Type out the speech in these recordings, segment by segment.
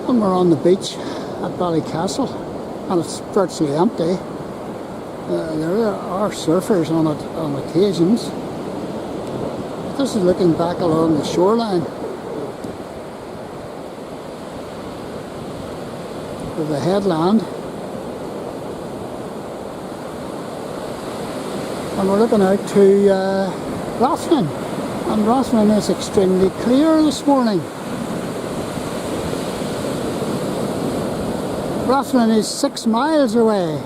And we're on the beach at Ballycastle, and it's virtually empty. There are surfers on it on occasions. This is looking back along the shoreline of the headland. And we're looking out to Rathlin, and Rathlin is extremely clear this morning. Rathlin is 6 miles away.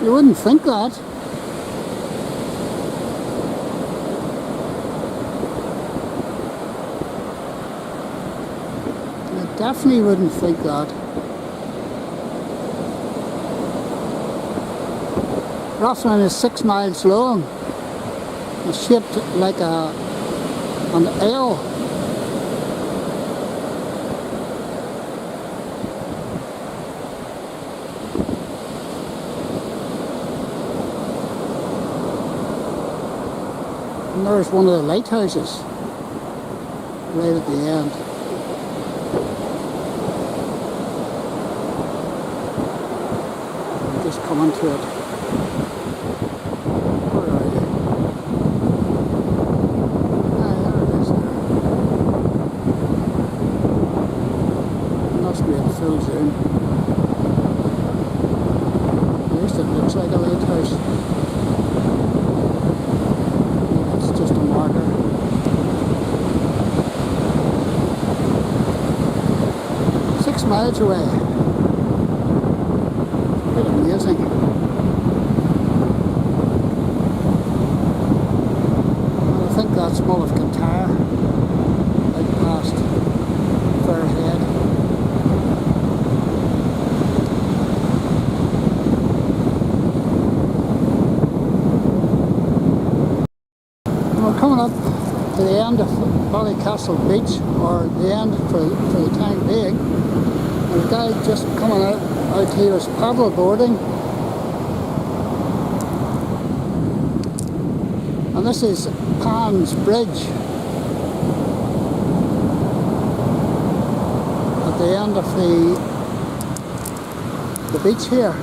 You wouldn't think that. You definitely wouldn't think that. Rathlin is 6 miles long. It's shaped like an L. And there's one of the lighthouses right at the end. I'm just coming to it. Where are you? Ah, there it is there. It must be in full zoom. At least it looks like a lighthouse. Just a marker. Six miles away. Quite amazing. And I think that's Mull of Kintyre, out past Fairhead. We're coming up to the end of Ballycastle Beach, or the end for the time being. There's a guy just coming out here is paddle boarding. And this is Pan's Bridge at the end of the beach here.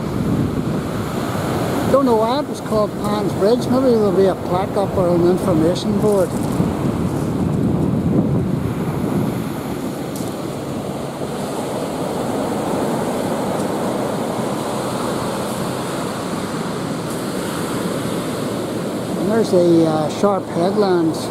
Don't know why it was called Pan's Bridge. Maybe there'll be a plaque up or an information board. And there's the sharp headlands.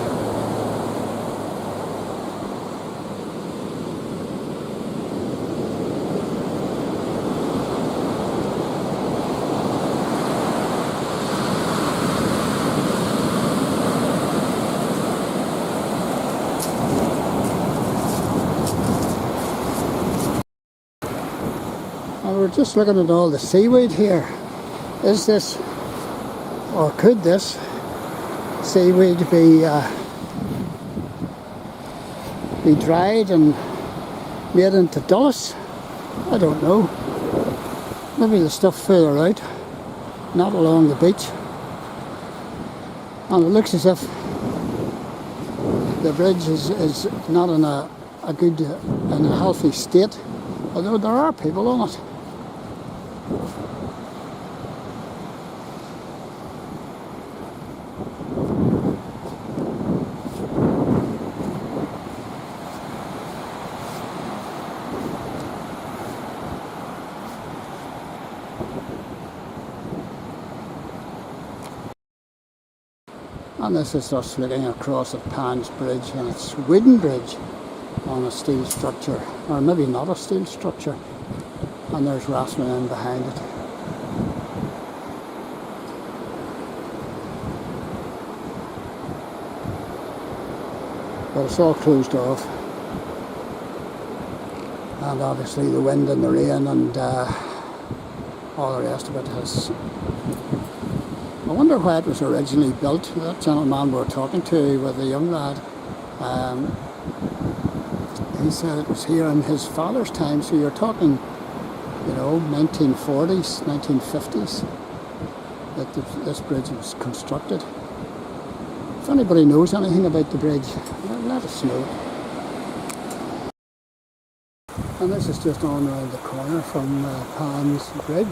And we're just looking at all the seaweed here. Is this, or could this seaweed be dried and made into dulles? I don't know. Maybe the stuff further out, not along the beach. And it looks as if the bridge is not in a good, in a healthy state, although there are people on it. And this is us looking across at Pan's Bridge, and it's a wooden bridge on a steel structure, or maybe not a steel structure. And there's Rathlin in behind it. But it's all closed off. And obviously the wind and the rain and all the rest of it has... I wonder why it was originally built. That gentleman we were talking to with the young lad, he said it was here in his father's time, so you're talking, you know, 1940s, 1950s, that this bridge was constructed. If anybody knows anything about the bridge, let us know. And this is just on around the corner from Pan's Bridge.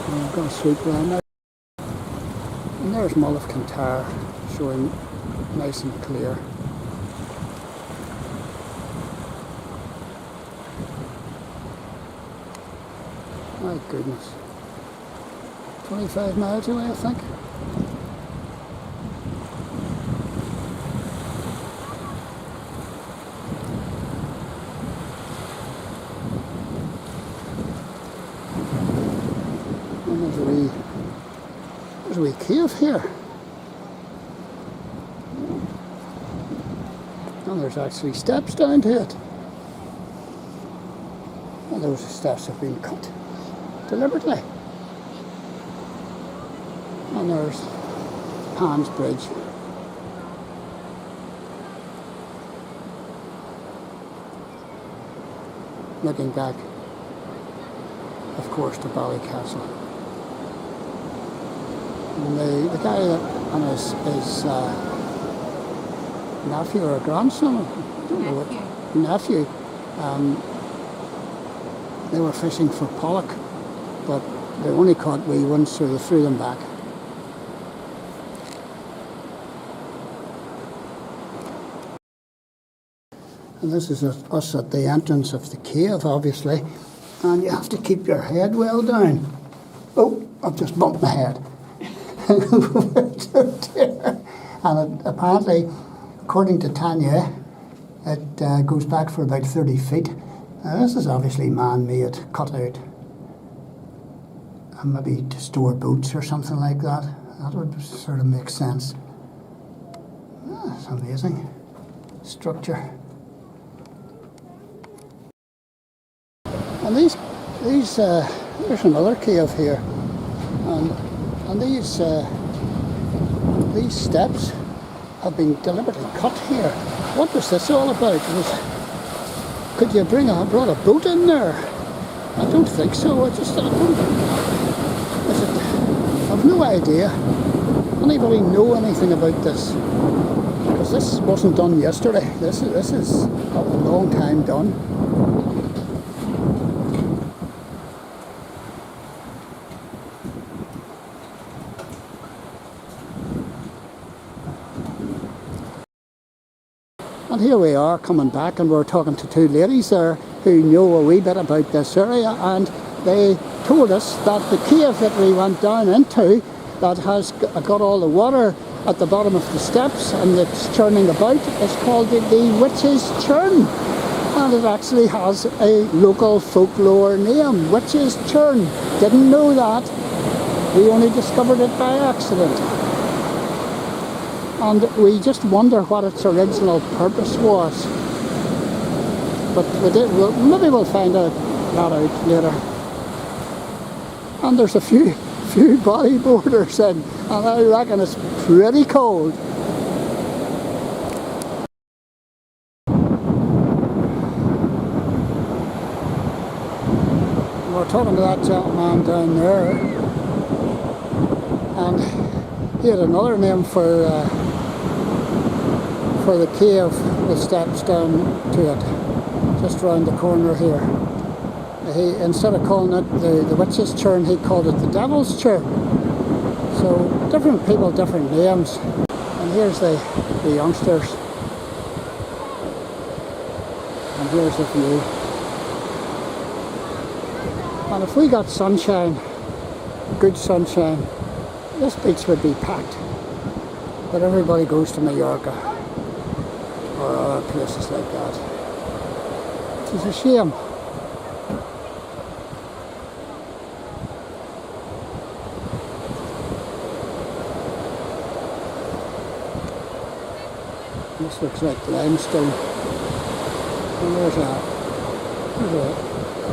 And I'm going to sweep around now. And there's Mull of Kintyre showing nice and clear. My goodness. 25 miles away, I think. And there's a wee cave here. And there's actually steps down to it. And those steps have been cut deliberately. And there's Pan's Bridge. Looking back, of course, to Ballycastle. And the guy and his nephew or grandson, I don't know what, nephew, they were fishing for pollock, but they only caught wee ones, so they threw them back. And this is us at the entrance of the cave, obviously, and you have to keep your head well down. Oh, I've just bumped my head. And apparently, according to Tanya, it goes back for about 30 feet. Now, this is obviously man-made, cut out. And maybe to store boats or something like that. That would sort of make sense. That's amazing structure. And there's another cave here, and these steps have been deliberately cut here. What was this all about? Could you brought a boat in there? I don't think so. I've no idea. Anybody know anything about this? Because this wasn't done yesterday. This is a long time done. And here we are coming back, and we're talking to two ladies there who know a wee bit about this area, and they told us that the cave that we went down into, that has got all the water at the bottom of the steps and it's churning about, is called the Witch's Churn. And it actually has a local folklore name, Witch's Churn. Didn't know that. We only discovered it by accident. And we just wonder what its original purpose was. But maybe we'll find that out later. And there's a few bodyboarders in, and I reckon it's pretty cold. We're talking to that gentleman down there, and he had another name for the cave with steps down to it, just round the corner here. He, instead of calling it the Witch's Churn, he called it the Devil's Churn. So different people, different names. And here's the youngsters. And here's the view. And if we got sunshine, good sunshine, this beach would be packed. But everybody goes to Mallorca or other places like that. Which is a shame. This looks like limestone. And there's a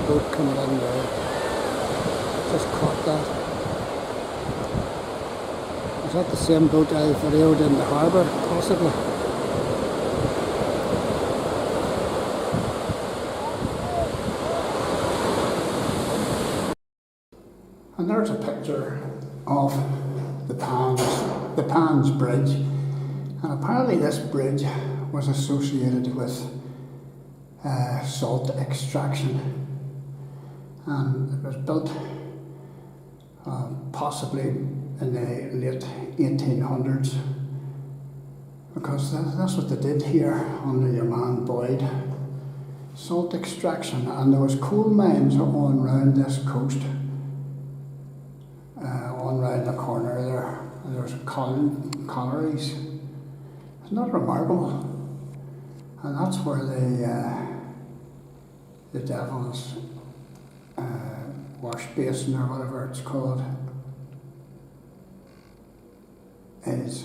boat coming in there. Just caught that. Is that the same boat I videoed in the harbour, possibly? And there's a picture of the Pan's Bridge. And apparently this bridge was associated with salt extraction, and it was built possibly in the late 1800s, because that's what they did here under your man Boyd. Salt extraction, and there was coal mines on round this coast, on round the corner there. There was collieries. Isn't that remarkable? And that's where the devil's wash basin, or whatever it's called, is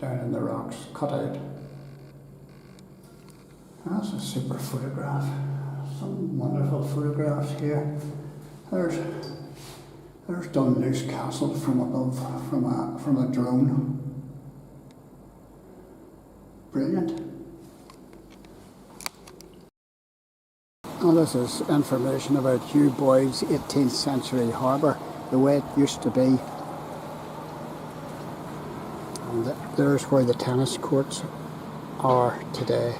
down in the rocks, cut out. That's a super photograph. Some wonderful photographs here. There's Dunluce Castle from above, from a drone. Brilliant. And this is information about Hugh Boyd's 18th century harbour, the way it used to be. And there's where the tennis courts are today.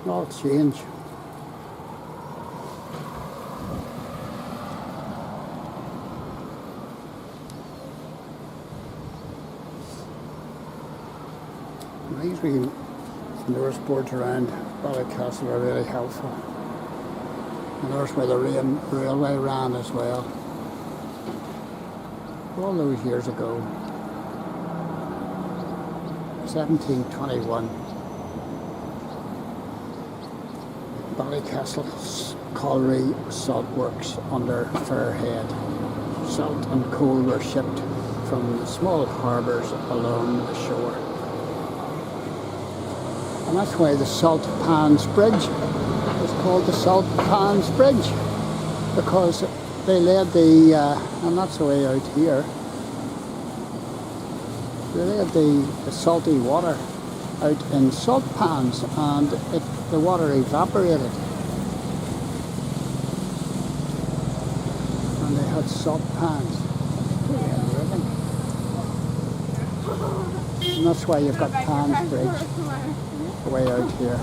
All change. These wee notice boards around Ballycastle are really helpful. And there's where the railway ran as well. All those years ago. 1721. Ballycastle Colliery Salt Works under Fairhead. Salt and coal were shipped from the small harbours along the shore. And that's why the Salt Pans Bridge is called the Salt Pans Bridge, because they laid the, and that's the way out here, they laid the salty water out in salt pans, and the water evaporated, and they had salt pans. And that's why you've got Pans Bridge way out here.